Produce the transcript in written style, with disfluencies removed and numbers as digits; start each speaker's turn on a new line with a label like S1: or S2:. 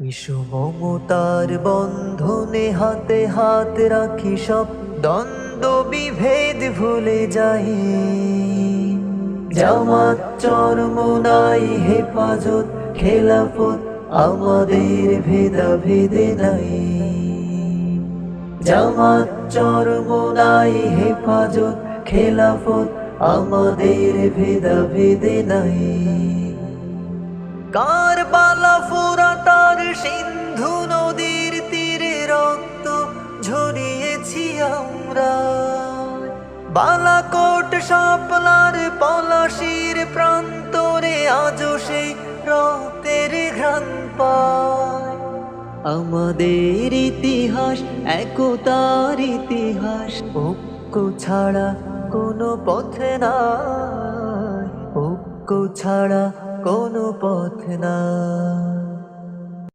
S1: Issue মমতার বন্ধনে হাতে হাত রাখি, সব দ্বন্দ্ব বিভেদ ভুলে যাই। জামাত চরমোনাই হেফাজত খেলাফত আমাদের ভেদাভেদে নাই। জামাত চরমোনাই হেফাজত খেলাফত আমাদের ভেদাভেদে নাই। কারবালা ফোরাতার সিন্ধু নদীর তীরে রক্ত ঝরিয়েছি আমরা। বালাকোট শাপলার পলাশির প্রান্তরে আজও সেই রক্তের ঘ্রাণ পায়। আমাদের ইতিহাস একতার ইতিহাস, ঐক্য ছাড়া কোনো পথ নাই, ঐক্য ছাড়া কোনো পথ নাই।